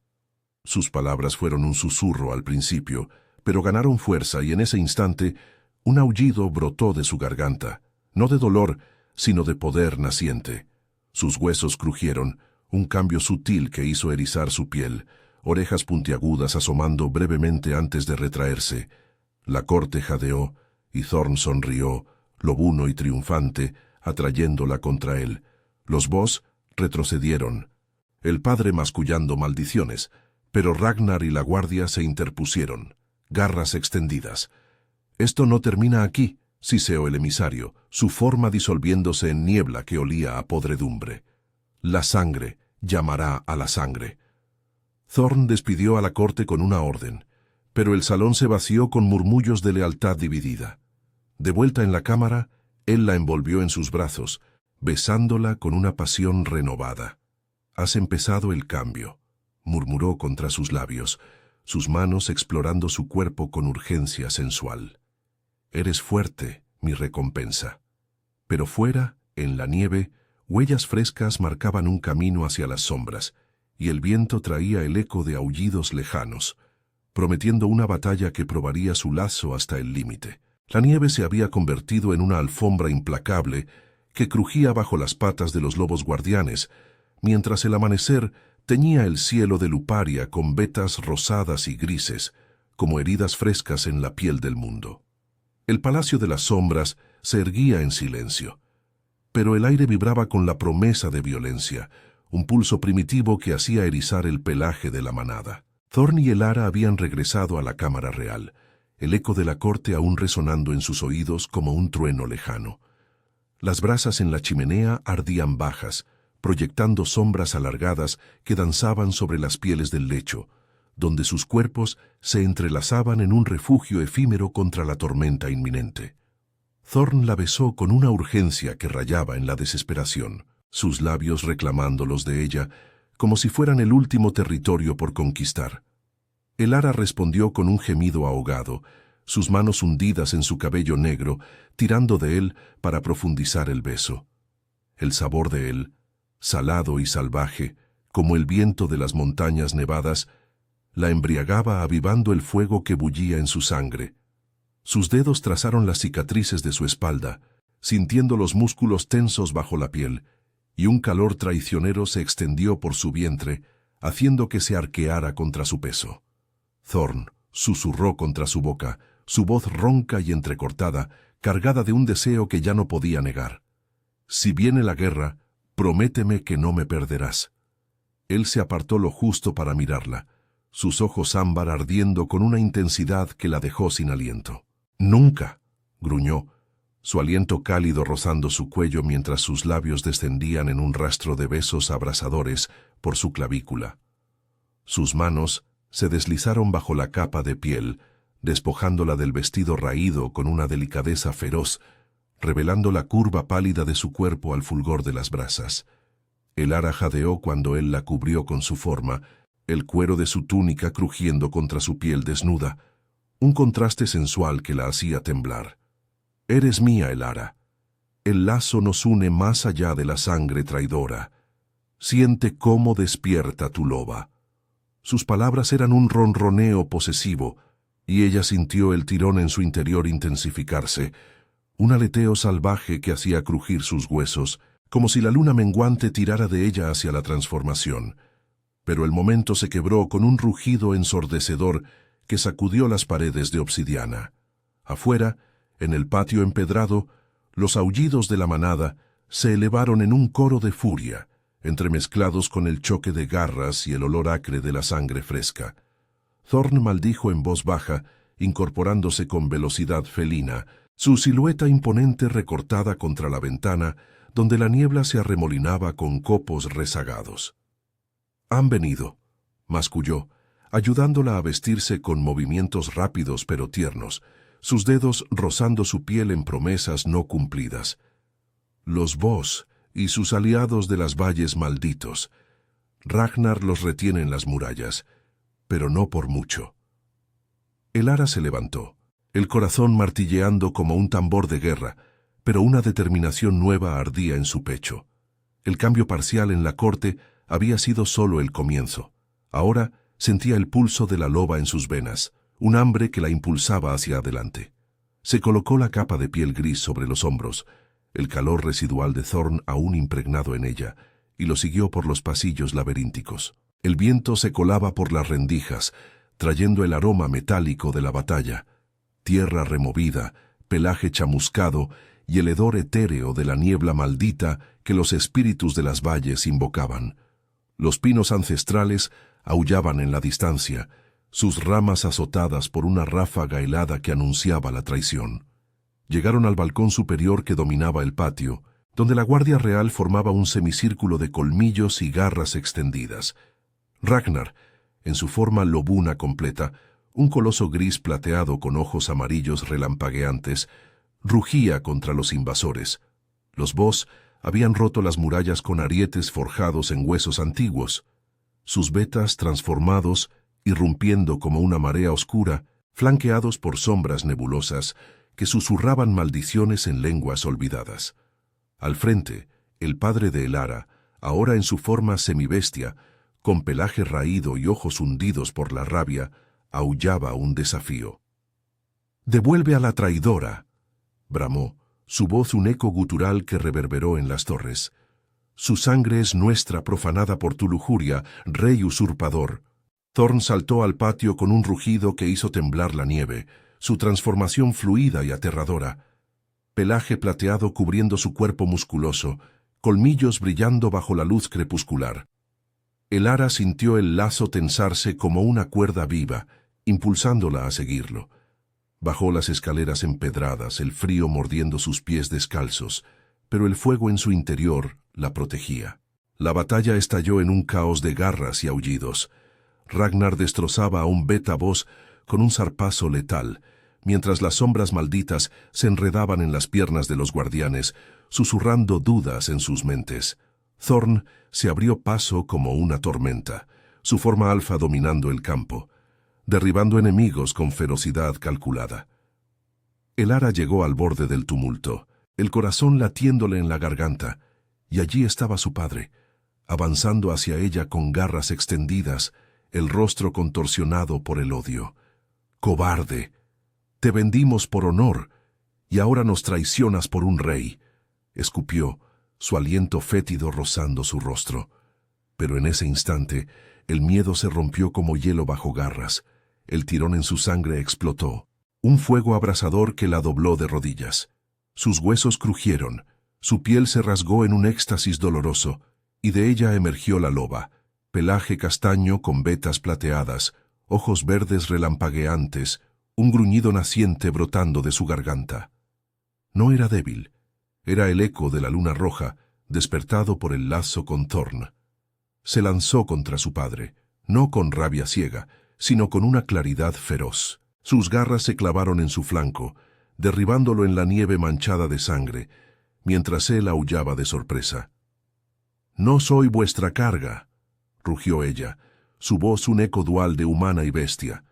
Sus palabras fueron un susurro al principio, pero ganaron fuerza y en ese instante un aullido brotó de su garganta, no de dolor, sino de poder naciente. Sus huesos crujieron, un cambio sutil que hizo erizar su piel, orejas puntiagudas asomando brevemente antes de retraerse. La corte jadeó, y Thorn sonrió, lobuno y triunfante, atrayéndola contra él. Los Voss retrocedieron, el padre mascullando maldiciones, pero Ragnar y la guardia se interpusieron, garras extendidas. «Esto no termina aquí», siseó el emisario, su forma disolviéndose en niebla que olía a podredumbre. «La sangre llamará a la sangre». Thorn despidió a la corte con una orden, pero el salón se vació con murmullos de lealtad dividida. De vuelta en la cámara, él la envolvió en sus brazos, besándola con una pasión renovada. «Has empezado el cambio», murmuró contra sus labios, sus manos explorando su cuerpo con urgencia sensual. «Eres fuerte, mi recompensa». Pero fuera, en la nieve, huellas frescas marcaban un camino hacia las sombras, y el viento traía el eco de aullidos lejanos, prometiendo una batalla que probaría su lazo hasta el límite. La nieve se había convertido en una alfombra implacable que crujía bajo las patas de los lobos guardianes, mientras el amanecer teñía el cielo de Luparia con vetas rosadas y grises, como heridas frescas en la piel del mundo. El palacio de las sombras se erguía en silencio, pero el aire vibraba con la promesa de violencia, un pulso primitivo que hacía erizar el pelaje de la manada. Thorn y el ara habían regresado a la cámara real, el eco de la corte aún resonando en sus oídos como un trueno lejano. Las brasas en la chimenea ardían bajas, proyectando sombras alargadas que danzaban sobre las pieles del lecho, donde sus cuerpos se entrelazaban en un refugio efímero contra la tormenta inminente. Thorn la besó con una urgencia que rayaba en la desesperación, sus labios reclamando los de ella, como si fueran el último territorio por conquistar. El ara respondió con un gemido ahogado, sus manos hundidas en su cabello negro, tirando de él para profundizar el beso. El sabor de él, salado y salvaje, como el viento de las montañas nevadas, la embriagaba avivando el fuego que bullía en su sangre. Sus dedos trazaron las cicatrices de su espalda, sintiendo los músculos tensos bajo la piel, y un calor traicionero se extendió por su vientre, haciendo que se arqueara contra su peso. Thorn susurró contra su boca, su voz ronca y entrecortada, cargada de un deseo que ya no podía negar. «Si viene la guerra, prométeme que no me perderás». Él se apartó lo justo para mirarla, sus ojos ámbar ardiendo con una intensidad que la dejó sin aliento. «Nunca», gruñó, su aliento cálido rozando su cuello mientras sus labios descendían en un rastro de besos abrasadores por su clavícula. Sus manos se deslizaron bajo la capa de piel, despojándola del vestido raído con una delicadeza feroz, revelando la curva pálida de su cuerpo al fulgor de las brasas. El ara jadeó cuando él la cubrió con su forma, el cuero de su túnica crujiendo contra su piel desnuda, un contraste sensual que la hacía temblar. «Eres mía, el ara. El lazo nos une más allá de la sangre traidora. Siente cómo despierta tu loba». Sus palabras eran un ronroneo posesivo, y ella sintió el tirón en su interior intensificarse, un aleteo salvaje que hacía crujir sus huesos, como si la luna menguante tirara de ella hacia la transformación. Pero el momento se quebró con un rugido ensordecedor que sacudió las paredes de obsidiana. Afuera, en el patio empedrado, los aullidos de la manada se elevaron en un coro de furia, entremezclados con el choque de garras y el olor acre de la sangre fresca. Thorn maldijo en voz baja, incorporándose con velocidad felina, su silueta imponente recortada contra la ventana, donde la niebla se arremolinaba con copos rezagados. «Han venido», masculló, ayudándola a vestirse con movimientos rápidos pero tiernos, sus dedos rozando su piel en promesas no cumplidas. Los Vos y sus aliados de las valles malditos. Ragnar los retiene en las murallas, pero no por mucho. Elara se levantó, el corazón martilleando como un tambor de guerra, pero una determinación nueva ardía en su pecho. El cambio parcial en la corte había sido solo el comienzo. Ahora sentía el pulso de la loba en sus venas, un hambre que la impulsaba hacia adelante. Se colocó la capa de piel gris sobre los hombros, el calor residual de Thorn aún impregnado en ella, y lo siguió por los pasillos laberínticos. El viento se colaba por las rendijas, trayendo el aroma metálico de la batalla, tierra removida, pelaje chamuscado y el hedor etéreo de la niebla maldita que los espíritus de las valles invocaban. Los pinos ancestrales aullaban en la distancia, sus ramas azotadas por una ráfaga helada que anunciaba la traición. Llegaron al balcón superior que dominaba el patio, donde la Guardia Real formaba un semicírculo de colmillos y garras extendidas. Ragnar, en su forma lobuna completa, un coloso gris plateado con ojos amarillos relampagueantes, rugía contra los invasores. Los Vos habían roto las murallas con arietes forjados en huesos antiguos. Sus vetas transformados, irrumpiendo como una marea oscura, flanqueados por sombras nebulosas que susurraban maldiciones en lenguas olvidadas. Al frente, el padre de Elara, ahora en su forma semibestia, con pelaje raído y ojos hundidos por la rabia, aullaba un desafío. «¡Devuelve a la traidora!», bramó, su voz un eco gutural que reverberó en las torres. «Su sangre es nuestra profanada por tu lujuria, rey usurpador». Thorn saltó al patio con un rugido que hizo temblar la nieve, su transformación fluida y aterradora. Pelaje plateado cubriendo su cuerpo musculoso, colmillos brillando bajo la luz crepuscular. Elara sintió el lazo tensarse como una cuerda viva, impulsándola a seguirlo. Bajó las escaleras empedradas, el frío mordiendo sus pies descalzos, pero el fuego en su interior la protegía. La batalla estalló en un caos de garras y aullidos. Ragnar destrozaba a un beta Vos con un zarpazo letal, mientras las sombras malditas se enredaban en las piernas de los guardianes, susurrando dudas en sus mentes. Thorn se abrió paso como una tormenta, su forma alfa dominando el campo, derribando enemigos con ferocidad calculada. Elara llegó al borde del tumulto, el corazón latiéndole en la garganta, y allí estaba su padre, avanzando hacia ella con garras extendidas, el rostro contorsionado por el odio. «¡Cobarde! Te vendimos por honor, y ahora nos traicionas por un rey», escupió, su aliento fétido rozando su rostro. Pero en ese instante, el miedo se rompió como hielo bajo garras. El tirón en su sangre explotó, un fuego abrasador que la dobló de rodillas. Sus huesos crujieron, su piel se rasgó en un éxtasis doloroso, y de ella emergió la loba, pelaje castaño con vetas plateadas, ojos verdes relampagueantes, un gruñido naciente brotando de su garganta. No era débil, era el eco de la luna roja, despertado por el lazo con Thorn. Se lanzó contra su padre, no con rabia ciega, sino con una claridad feroz. Sus garras se clavaron en su flanco, derribándolo en la nieve manchada de sangre, mientras él aullaba de sorpresa. «No soy vuestra carga», rugió ella, su voz un eco dual de humana y bestia.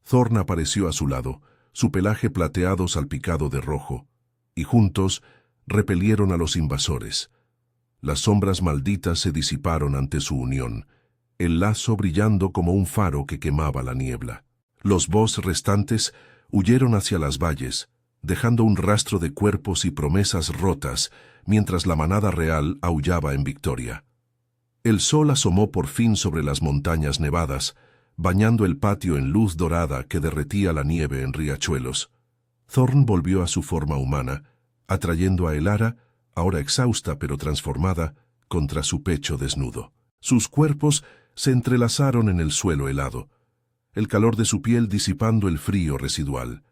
Thorn apareció a su lado, su pelaje plateado salpicado de rojo, y juntos repelieron a los invasores. Las sombras malditas se disiparon ante su unión, el lazo brillando como un faro que quemaba la niebla. Los Vos restantes huyeron hacia las valles, dejando un rastro de cuerpos y promesas rotas, mientras la manada real aullaba en victoria. El sol asomó por fin sobre las montañas nevadas, bañando el patio en luz dorada que derretía la nieve en riachuelos. Thorn volvió a su forma humana, atrayendo a Elara, ahora exhausta pero transformada, contra su pecho desnudo. Sus cuerpos se entrelazaron en el suelo helado, el calor de su piel disipando el frío residual.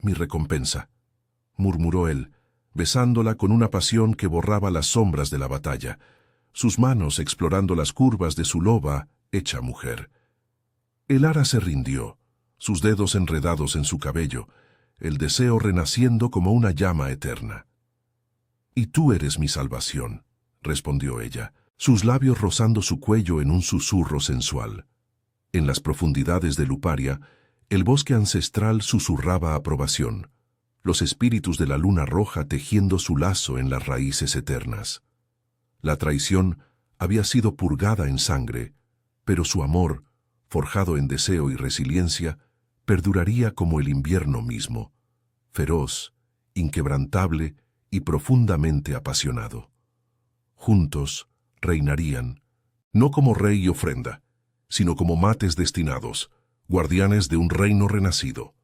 «Mi recompensa», murmuró él, besándola con una pasión que borraba las sombras de la batalla, sus manos explorando las curvas de su loba hecha mujer. El ara se rindió, sus dedos enredados en su cabello, el deseo renaciendo como una llama eterna. «Y tú eres mi salvación», respondió ella, sus labios rozando su cuello en un susurro sensual. En las profundidades de Luparia, el bosque ancestral susurraba aprobación, los espíritus de la luna roja tejiendo su lazo en las raíces eternas. La traición había sido purgada en sangre, pero su amor, forjado en deseo y resiliencia, perduraría como el invierno mismo, feroz, inquebrantable y profundamente apasionado. Juntos reinarían, no como rey y ofrenda, sino como mates destinados, guardianes de un reino renacido.